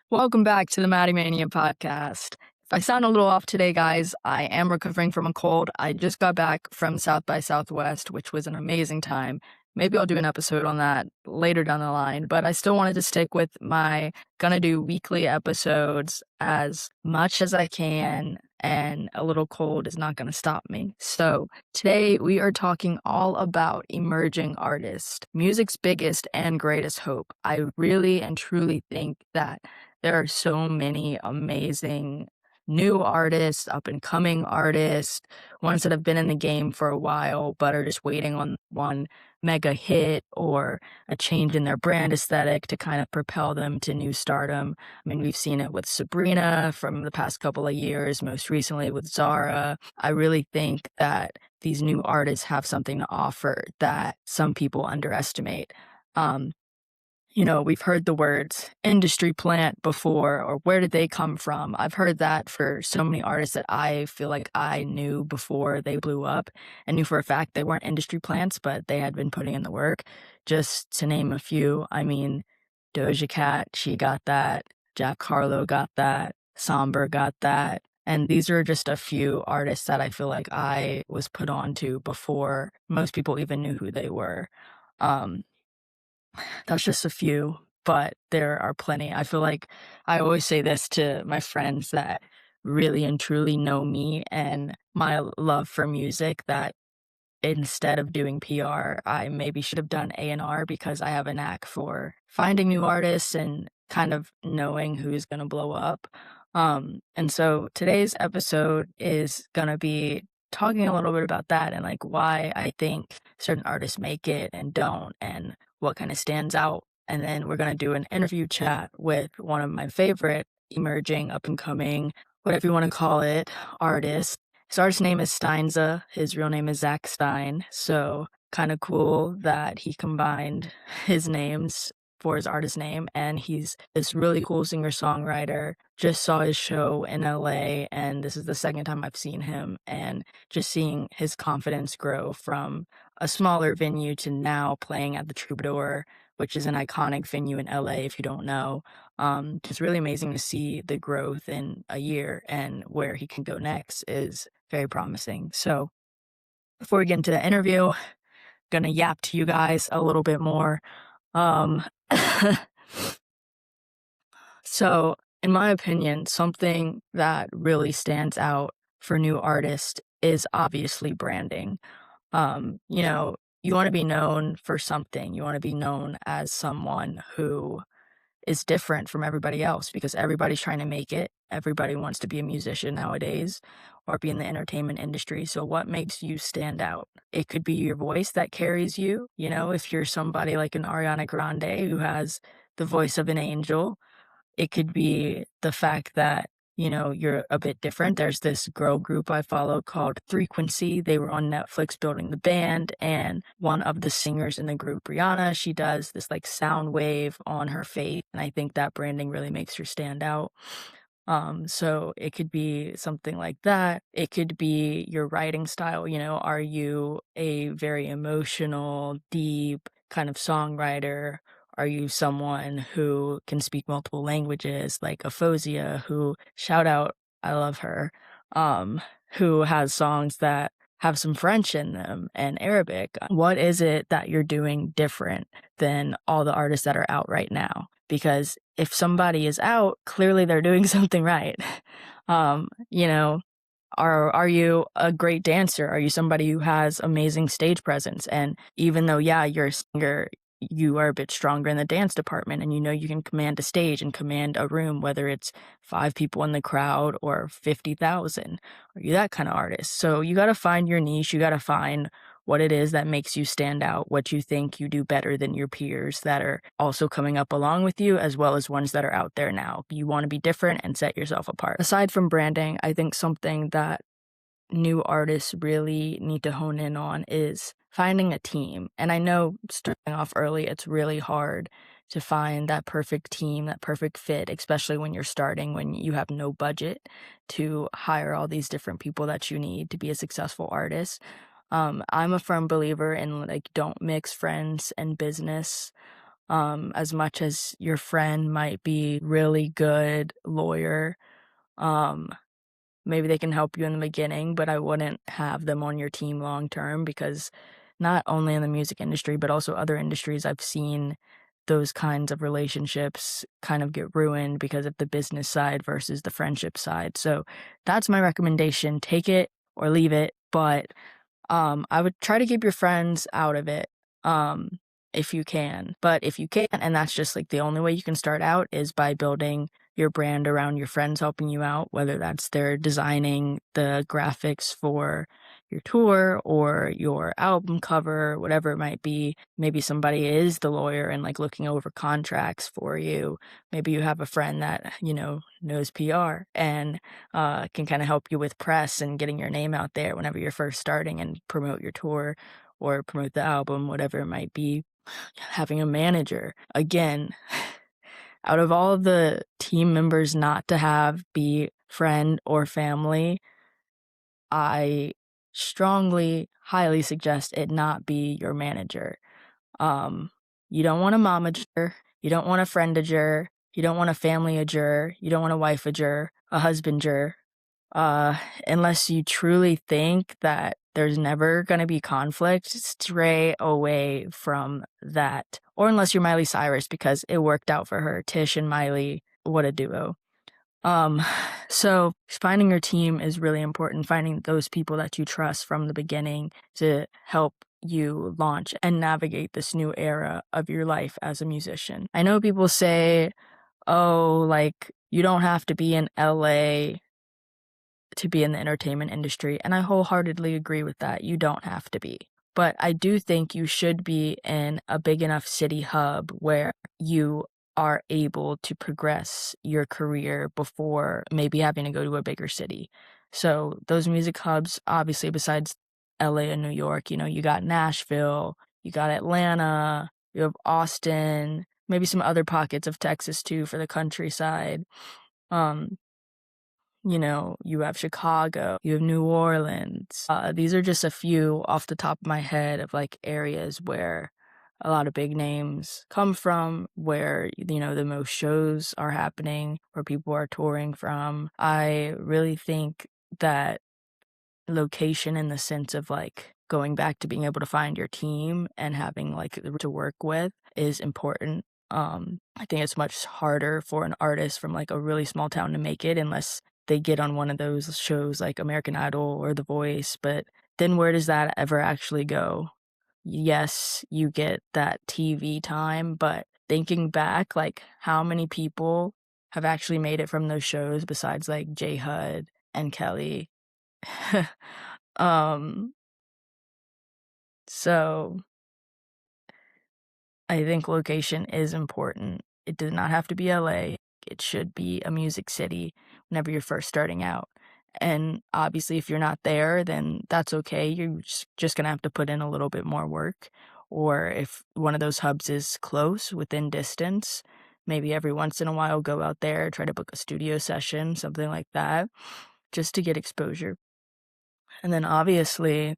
Welcome back to the Maddy Mania podcast. If I sound a little off today, guys, I am recovering from a cold. I just got back from South by Southwest, which was an amazing time. Maybe I'll do an episode on that later down the line, but I still wanted to stick with my gonna do weekly episodes as much as I can, and a little cold is not gonna stop me. So today we are talking all about emerging artists, music's biggest and greatest hope. I really and truly think that there are so many amazing new artists, up and coming artists, ones that have been in the game for a while but are just waiting on one mega hit or a change in their brand aesthetic to kind of propel them to new stardom. I mean, we've seen it with Sabrina from the past couple of years, most recently with Zara. I really think that these new artists have something to offer that some people underestimate. Um, we've heard the words industry plant before, or where did they come from? I've heard that for so many artists that I feel like I knew before they blew up and knew for a fact they weren't industry plants, but they had been putting in the work. Just to name a few, I mean, Doja Cat, she got that. Jack Harlow got that. Somber got that. And these are just a few artists that I feel like I was put on to before most people even knew who they were. Um, that's just a few, but there are plenty. I feel like I always say this to my friends that really and truly know me and my love for music, that instead of doing PR, I maybe should have done A&R because I have a knack for finding new artists and kind of knowing who's going to blow up. And so today's episode is going to be talking a little bit about that and like why I think certain artists make it and don't, and what kind of stands out. And then we're going to do an interview chat with one of my favorite emerging, up and coming, whatever you want to call it, artists. His artist name is Steinza. His real name is Zach Stein. So kind of cool that he combined his names for his artist name. And he's this really cool singer-songwriter. Just saw his show in LA, and this is the second time I've seen him. And just seeing his confidence grow from a smaller venue to now playing at the Troubadour, which is an iconic venue in LA if you don't know. It's really amazing to see the growth in a year, and where he can go next is very promising. So before we get into the interview, gonna yap to you guys a little bit more. Um, so in my opinion, something that really stands out for new artists is obviously branding. You want to be known for something. You want to be known as someone who is different from everybody else because everybody's trying to make it. Everybody wants to be a musician nowadays or be in the entertainment industry. So what makes you stand out? It could be your voice that carries you. If you're somebody like an Ariana Grande who has the voice of an angel, it could be the fact that, you're a bit different. There's this girl group I follow called Frequency. They were on Netflix building the band, and one of the singers in the group, Rihanna, she does this like sound wave on her face, and I think that branding really makes her stand out. So it could be something like that. It could be your writing style. Are you a very emotional, deep kind of songwriter? Are you someone who can speak multiple languages, like Aphosia, who, shout out, I love her, who has songs that have some French in them and Arabic? What is it that you're doing different than all the artists that are out right now? Because if somebody is out, clearly they're doing something right. Um, you know, are you a great dancer? Are you somebody who has amazing stage presence? And even though, yeah, you're a singer, you are a bit stronger in the dance department, and you can command a stage and command a room, whether it's 5 people in the crowd or 50,000. Are you that kind of artist? So you got to find your niche. You got to find what it is that makes you stand out, what you think you do better than your peers that are also coming up along with you, as well as ones that are out there now. You want to be different and set yourself apart. Aside from branding, I think something that new artists really need to hone in on is finding a team. And I know starting off early, it's really hard to find that perfect team, that perfect fit, especially when you're starting, when you have no budget to hire all these different people that you need to be a successful artist. I'm a firm believer in like, don't mix friends and business. As much as your friend might be really good lawyer, um, maybe they can help you in the beginning, but I wouldn't have them on your team long term because not only in the music industry, but also other industries, I've seen those kinds of relationships kind of get ruined because of the business side versus the friendship side. So that's my recommendation. Take it or leave it, but I would try to keep your friends out of it, um, if you can. But if you can't, and that's just like the only way you can start out is by building your brand around your friends helping you out, whether that's they're designing the graphics for your tour or your album cover, whatever it might be. Maybe somebody is the lawyer and like looking over contracts for you. Maybe you have a friend that, knows PR and can kind of help you with press and getting your name out there whenever you're first starting and promote your tour or promote the album, whatever it might be. Having a manager. Again, out of all of the team members not to have be friend or family, I strongly, highly suggest it not be your manager. Um, you don't want a momager, you don't want a friendager, you don't want a familyager, you don't want a wifeager, a husbandager, uh, unless you truly think that there's never gonna be conflict, stray away from that. Or unless you're Miley Cyrus because it worked out for her. Tish and Miley, what a duo. Um, so finding your team is really important, finding those people that you trust from the beginning to help you launch and navigate this new era of your life as a musician. I know people say, oh, like, you don't have to be in LA to be in the entertainment industry, and I wholeheartedly agree with that. You don't have to be. But I do think you should be in a big enough city hub where you are able to progress your career before maybe having to go to a bigger city. So those music hubs, obviously besides LA and New York, you got Nashville, you got Atlanta, you have Austin, maybe some other pockets of Texas too for the countryside. Um, you have Chicago, you have New Orleans. These are just a few off the top of my head of like areas where a lot of big names come from, where, the most shows are happening, where people are touring from. I really think that location in the sense of like going back to being able to find your team and having like to work with is important. I think it's much harder for an artist from like a really small town to make it unless they get on one of those shows like American Idol or The Voice. But then where does that ever actually go? Yes, you get that TV time, but thinking back, like how many people have actually made it from those shows besides like J Hud and Kelly? um, so I think location is important. It does not have to be LA. It should be a music city whenever you're first starting out. And obviously, if you're not there, then that's okay. You're just going to have to put in a little bit more work. Or if one of those hubs is close, within distance, maybe every once in a while go out there, try to book a studio session, something like that, just to get exposure. And then obviously,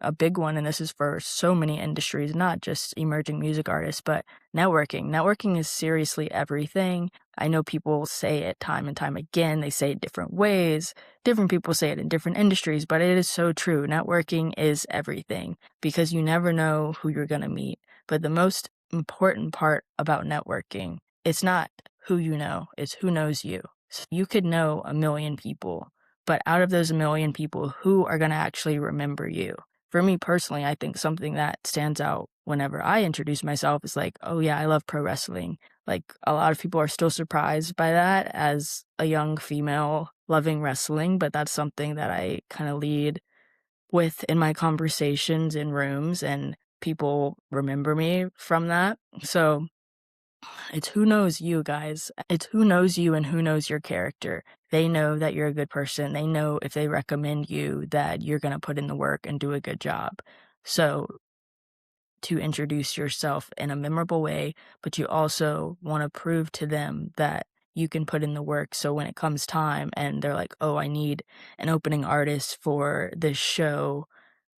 a big one, and this is for so many industries, not just emerging music artists, but networking. Networking is seriously everything. I know people say it time and time again. They say it different ways. Different people say it in different industries, but it is so true. Networking is everything because you never know who you're going to meet. But the most important part about networking, it's not who you know, it's who knows you. So you could know a million people, but out of those million people, who are going to actually remember you? For me personally, I think something that stands out whenever I introduce myself is like, oh yeah, I love pro wrestling. Like a lot of people are still surprised by that as a young female loving wrestling, but that's something that I kind of lead with in my conversations in rooms, and people remember me from that. So it's who knows you, guys. It's who knows you and who knows your character. They know that you're a good person. They know if they recommend you that you're going to put in the work and do a good job. So to introduce yourself in a memorable way, but you also want to prove to them that you can put in the work. So when it comes time and they're like, oh, I need an opening artist for this show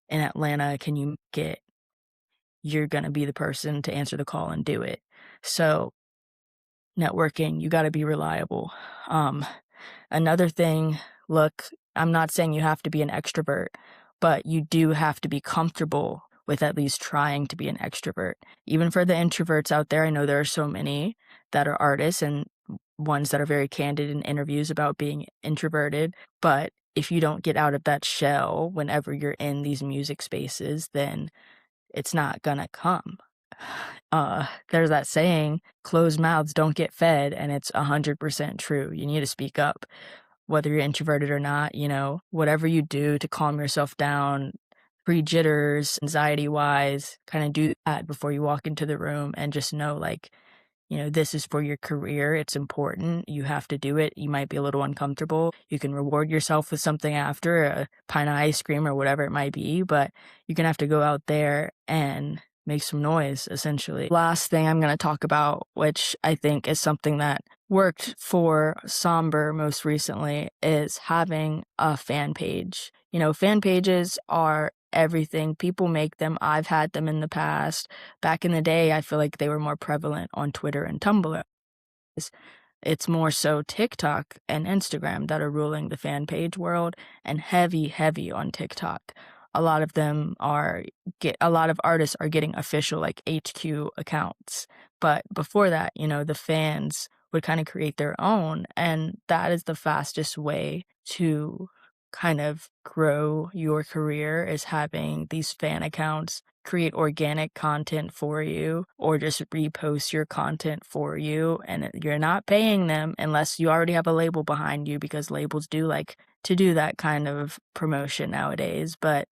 in Atlanta, can you get, you're going to be the person to answer the call and do it. So networking, you got to be reliable. Another thing, look, I'm not saying you have to be an extrovert, but you do have to be comfortable with at least trying to be an extrovert. Even for the introverts out there, I know there are so many that are artists and ones that are very candid in interviews about being introverted. But if you don't get out of that shell whenever you're in these music spaces, then it's not gonna come. There's that saying, closed mouths don't get fed, and it's 100% true. You need to speak up, whether you're introverted or not, whatever you do to calm yourself down, pre-jitters, anxiety-wise, kind of do that before you walk into the room and just know, like, this is for your career. It's important. You have to do it. You might be a little uncomfortable. You can reward yourself with something after, a pint of ice cream or whatever it might be, but you're going to have to go out there and make some noise, essentially. Last thing I'm going to talk about, which I think is something that worked for Somber most recently, is having a fan page. Fan pages are everything. People make them. I've had them in the past. Back in the day, I feel like they were more prevalent on Twitter and Tumblr. It's more so TikTok and Instagram that are ruling the fan page world, and heavy, heavy on TikTok. A lot of artists are getting official like HQ accounts. But before that, the fans would kind of create their own, and that is the fastest way to kind of grow your career, is having these fan accounts create organic content for you or just repost your content for you, and you're not paying them unless you already have a label behind you, because labels do like to do that kind of promotion nowadays. But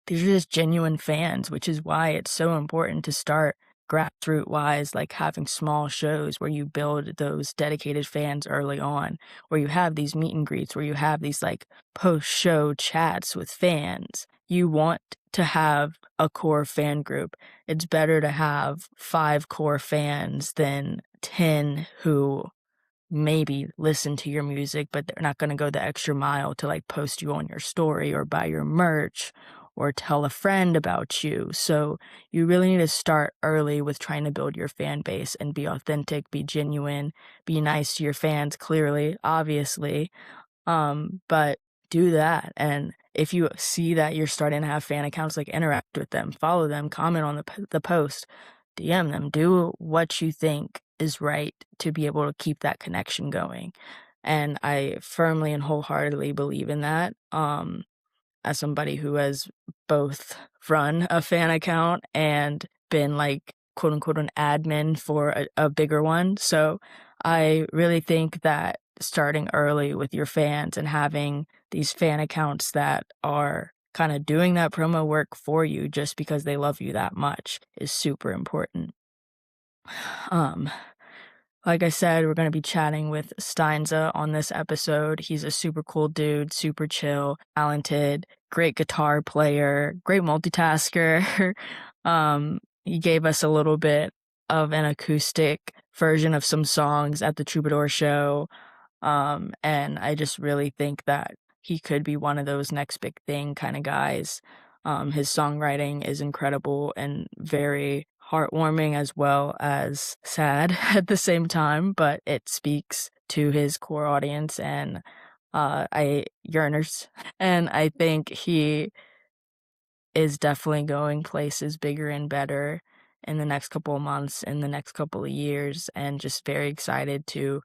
these are just genuine fans, which is why it's so important to start grassroots wise, like having small shows where you build those dedicated fans early on, where you have these meet and greets, where you have these like post show chats with fans. You want to have a core fan group. It's better to have 5 core fans than 10 who maybe listen to your music, but they're not going to go the extra mile to like post you on your story or buy your merch or tell a friend about you. So you really need to start early with trying to build your fan base and be authentic, be genuine, be nice to your fans, clearly, obviously. But do that. And if you see that you're starting to have fan accounts, like interact with them, follow them, comment on the post, DM them, do what you think is right to be able to keep that connection going. And I firmly and wholeheartedly believe in that. As somebody who has both run a fan account and been like quote unquote an admin for a bigger one. So I really think that starting early with your fans and having these fan accounts that are kind of doing that promo work for you just because they love you that much is super important. Like I said, we're going to be chatting with Steinza on this episode. He's a super cool dude, super chill, talented, great guitar player, great multitasker. He gave us a little bit of an acoustic version of some songs at the Troubadour show. And I just really think that he could be one of those next big thing kind of guys. His songwriting is incredible and very heartwarming as well as sad at the same time, but it speaks to his core audience and yearners. And I think he is definitely going places bigger and better in the next couple of months, in the next couple of years, and just very excited to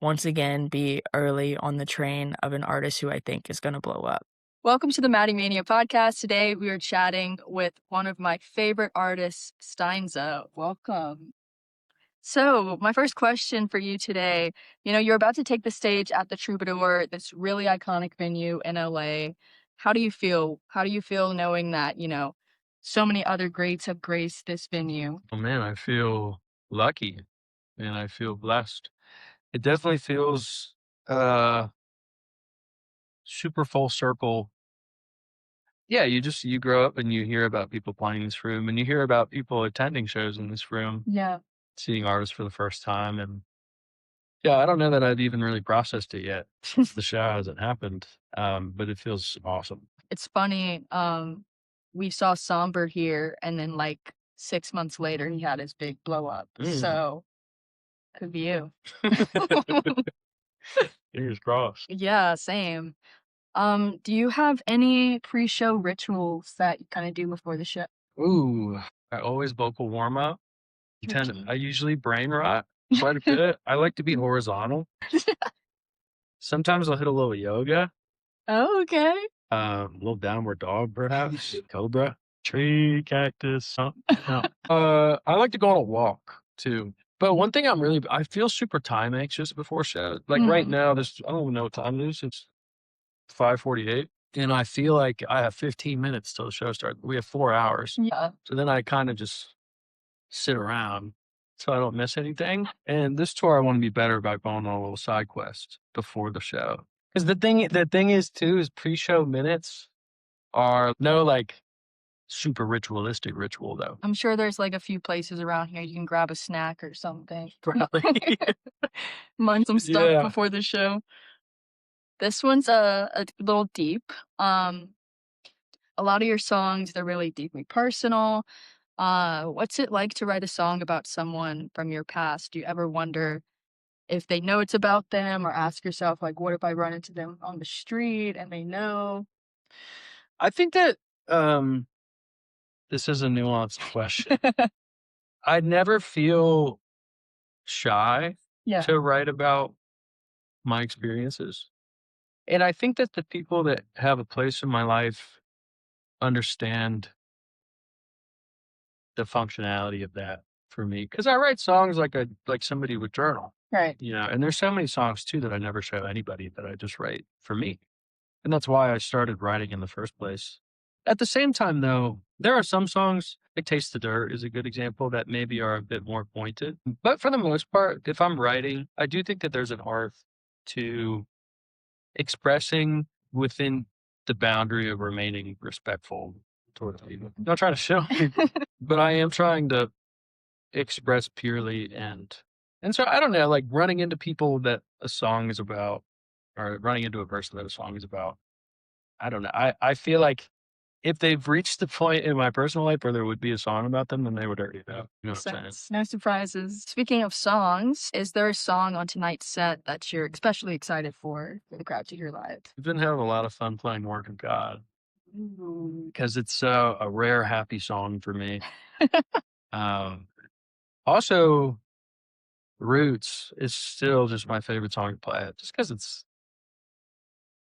once again be early on the train of an artist who I think is going to blow up. Welcome to the Maddy Mania podcast. Today we are chatting with one of my favorite artists, Steinza. Welcome. So my first question for you today, you're about to take the stage at the Troubadour, this really iconic venue in LA. How do you feel? How do you feel knowing that, so many other greats have graced this venue? Oh man, I feel lucky and I feel blessed. It definitely feels uh super full circle. Yeah, you grow up and you hear about people playing this room and you hear about people attending shows in this room, Yeah. seeing artists for the first time. And yeah, I don't know that I've even really processed it yet. The show hasn't happened. But it feels awesome. It's funny, we saw Somber here, and then, like, 6 months later, he had his big blow up. So could be you. Fingers crossed. Yeah, same. Do you have any pre-show rituals that you kind of do before the show? Ooh, I always vocal warm up. I usually brain rot quite a bit. I like to be horizontal. Sometimes I'll hit a little yoga, Oh, okay. little downward dog, perhaps, cobra, tree, cactus, something. No. I like to go on a walk too. But one thing I feel super time anxious before show. Like right now, I don't even know what time it is. It's 5:48, and I feel like I have 15 minutes till the show starts. We have 4 hours. Yeah. So then I kind of just sit around so I don't miss anything. And this tour, I want to be better about going on a little side quest before the show. Because the thing is too, is pre-show minutes are no like super ritualistic ritual though. I'm sure there's like a few places around here you can grab a snack or something. Probably. Mind some stuff Yeah. before the show. This one's a little deep. A lot of your songs, they're really deeply personal. What's it like to write a song about someone from your past? Do you ever wonder if they know it's about them, or ask yourself, like, what if I run into them on the street and they know? I think that this is a nuanced question. I never feel shy Yeah. to write about my experiences. And I think that the people that have a place in my life understand the functionality of that for me. Cause I write songs like somebody would journal, Right. and there's so many songs too that I never show anybody that I just write for me. And that's why I started writing in the first place. At the same time though, there are some songs, like Taste the Dirt is a good example, that maybe are a bit more pointed. But for the most part, if I'm writing, I do think that there's an art to expressing within the boundary of remaining respectful towards people. I'm not trying to show, but I am trying to express purely and so I don't know, like running into people that a song is about, or running into a person that a song is about. I don't know. I feel like if they've reached the point in my personal life where there would be a song about them, then they would already know. You know what I'm saying? Sense. No surprises. Speaking of songs, is there a song on tonight's set that you're especially excited for the crowd to hear live? I've been having a lot of fun playing Work of God because it's a rare, happy song for me. Also, Roots is still just my favorite song to play, just because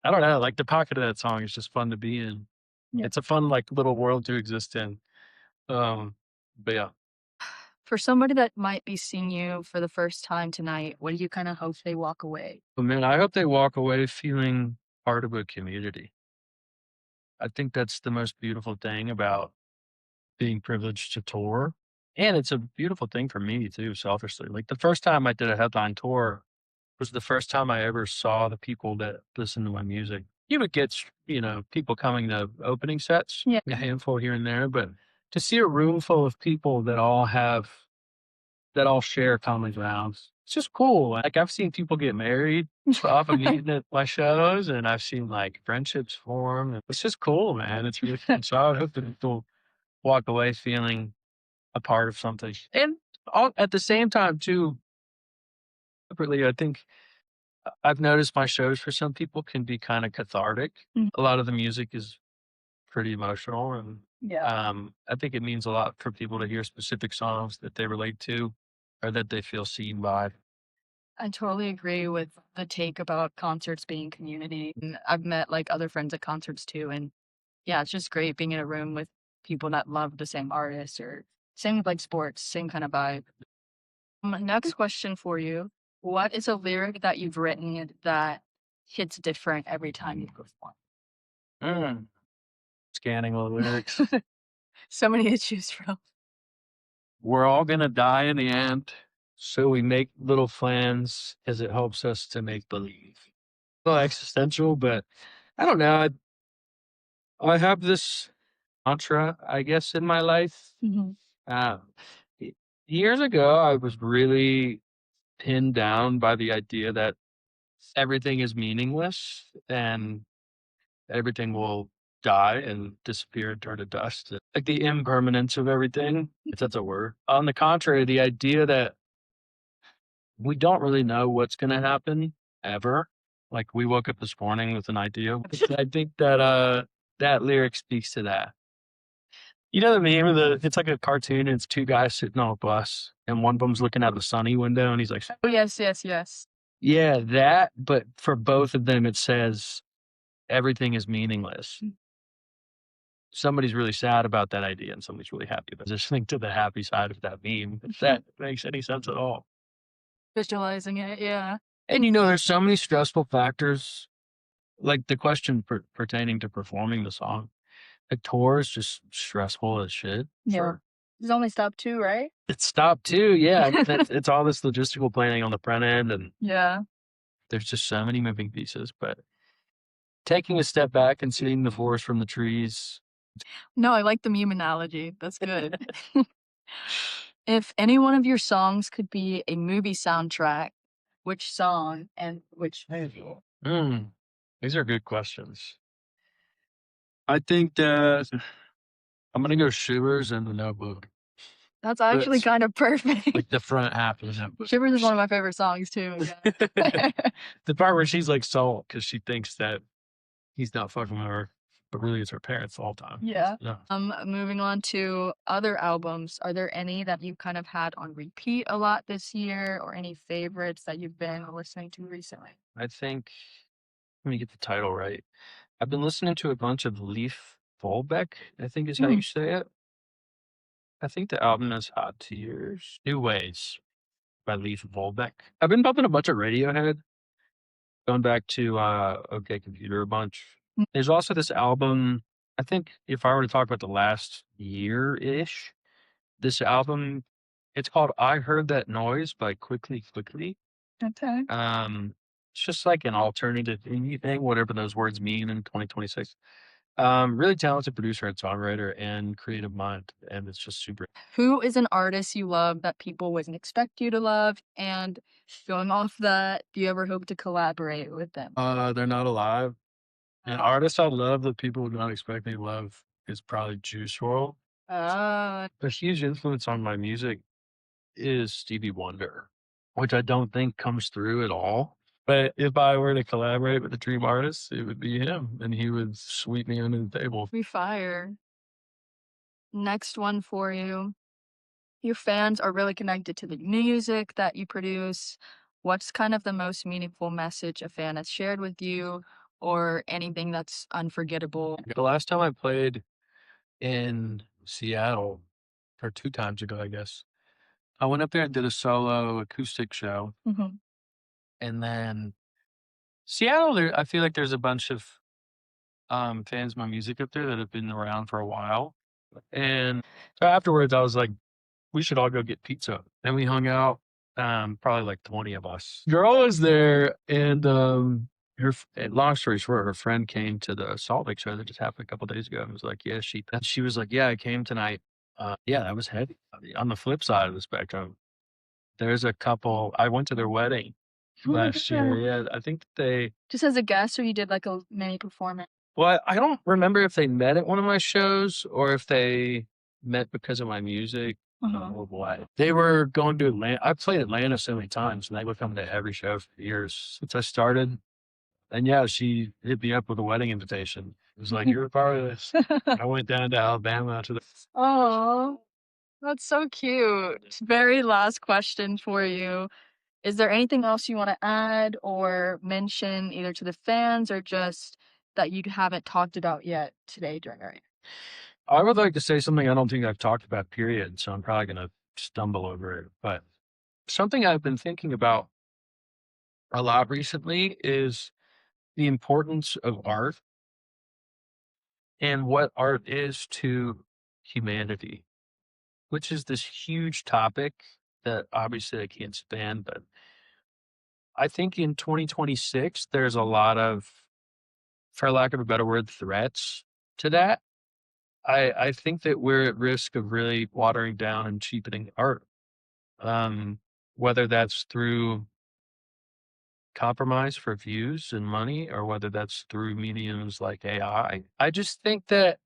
I don't know, like the pocket of that song is just fun to be in. Yeah. It's a fun, like, little world to exist in. But yeah. For somebody that might be seeing you for the first time tonight, what do you kind of hope they walk away? But man, I hope they walk away feeling part of a community. I think that's the most beautiful thing about being privileged to tour. And it's a beautiful thing for me too, selfishly. Like the first time I did a headline tour was the first time I ever saw the people that listen to my music. You would get, people coming to opening sets, Yeah. a handful here and there, but to see a room full of people that all share common grounds, it's just cool. Like I've seen people get married off of meeting at my shows, and I've seen like friendships form. And it's just cool, man. It's really fun. So I would hope that people walk away feeling a part of something. And at the same time, too, separately, I think I've noticed my shows for some people can be kind of cathartic. A lot of the music is pretty emotional, and Yeah. I think it means a lot for people to hear specific songs that they relate to or that they feel seen by. I totally agree with the take about concerts being community. And I've met like other friends at concerts too. And yeah, it's just great being in a room with people that love the same artists, or same with like sports, same kind of vibe. Next question for you. What is a lyric that you've written that hits different every time you perform? Mm. Scanning the lyrics. So many to choose from. We're all gonna die in the end, so we make little plans as it helps us to make believe. A little existential, but I don't know. I have this mantra, I guess, in my life. Uh, y- Years ago, I was really pinned down by the idea that everything is meaningless and everything will die and disappear and turn to dust. Like the impermanence of everything, if that's a word. On the contrary, the idea that we don't really know what's going to happen ever. Like we woke up this morning with an idea. I think that that lyric speaks to that. You know the meme of it's like a cartoon and it's two guys sitting on a bus and one of them's looking out the sunny window and he's like, Oh, yes, yes, yes. yeah, that, but for both of them it says everything is meaningless. Somebody's really sad about that idea and somebody's really happy about it. Just think to the happy side of that meme, if that makes any sense at all. Visualizing it, yeah. And there's so many stressful factors, like the question pertaining to performing the song. A tour is just stressful as shit. Yeah. Sure. There's only stop 2, right? It's stop 2, yeah. It's all this logistical planning on the front end, and Yeah. there's just so many moving pieces. But taking a step back and seeing the forest from the trees. No, I like the meme analogy. That's good. If any one of your songs could be a movie soundtrack, which song and which movie? These are good questions. I think that I'm gonna go Shivers and The Notebook. That's actually kind of perfect. Like the front half of the Notebook. Shivers is one of my favorite songs too. Yeah. The part where she's like salt because she thinks that he's not fucking with her, but really it's her parents all the time. Yeah. Yeah. Moving on to other albums. Are there any that you kind of had on repeat a lot this year, or any favorites that you've been listening to recently? I think, let me get the title right. I've been listening to a bunch of Leif Volbeck, I think is how you say it. I think the album is Hot Tears. New Ways by Leif Volbeck. I've been bumping a bunch of Radiohead, going back to OK Computer a bunch. There's also this album, I think if I were to talk about the last year-ish, this album, it's called I Heard That Noise by Quickly Quickly. Okay. It's just like an alternative indie thing, whatever those words mean in 2026. Really talented producer and songwriter and creative mind, and it's just super. Who is an artist you love that people wouldn't expect you to love? And going off that, do you ever hope to collaborate with them? They're not alive. An artist I love that people would not expect me to love is probably Juice WRLD. A huge influence on my music is Stevie Wonder, which I don't think comes through at all. But if I were to collaborate with a dream artist, it would be him, and he would sweep me under the table. We fire. Next one for you. Your fans are really connected to the music that you produce. What's kind of the most meaningful message a fan has shared with you, or anything that's unforgettable? The last time I played in Seattle, or 2 times ago, I guess, I went up there and did a solo acoustic show. And then Seattle, I feel like there's a bunch of fans of my music up there that have been around for a while. And so afterwards, I was like, we should all go get pizza. And we hung out, probably like 20 of us. Girl was there, and long story short, her friend came to the Salt Lake show that just happened a couple days ago and was like, yeah, she was like, yeah, I came tonight. Yeah, that was heavy. On the flip side of the spectrum, there's a couple, I went to their wedding last year. Yeah, I think they Just as a guest, or you did like a mini performance? Well, I don't remember if they met at one of my shows or if they met because of my music or what. They were going to Atlanta. I've played Atlanta so many times, and they would come to every show for years since I started. And yeah, she hit me up with a wedding invitation. It was like, you're a part of this. I went down to Alabama to the. Oh, that's so cute. Very last question for you. Is there anything else you want to add or mention, either to the fans or just that you haven't talked about yet today during our interview? I would like to say something I don't think I've talked about, period. So I'm probably going to stumble over it. But something I've been thinking about a lot recently is the importance of art and what art is to humanity, which is this huge topic that obviously I can't stand. But I think in 2026, there's a lot of, for lack of a better word, threats to that. I think that we're at risk of really watering down and cheapening art, whether that's through compromise for views and money or whether that's through mediums like AI. I just think that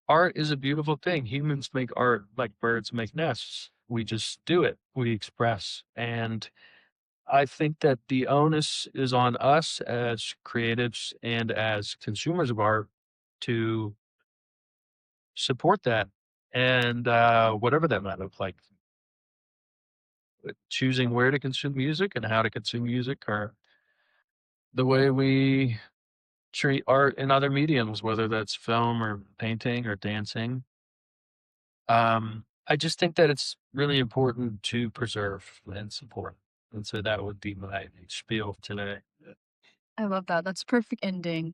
art is a beautiful thing. Humans make art like birds make nests. We just do it. We express. And I think that the onus is on us as creatives and as consumers of art to support that. And whatever that might look like, choosing where to consume music and how to consume music, or the way we treat art in other mediums, whether that's film or painting or dancing. I just think that it's really important to preserve and support. And so that would be my spiel today. I love that. That's a perfect ending.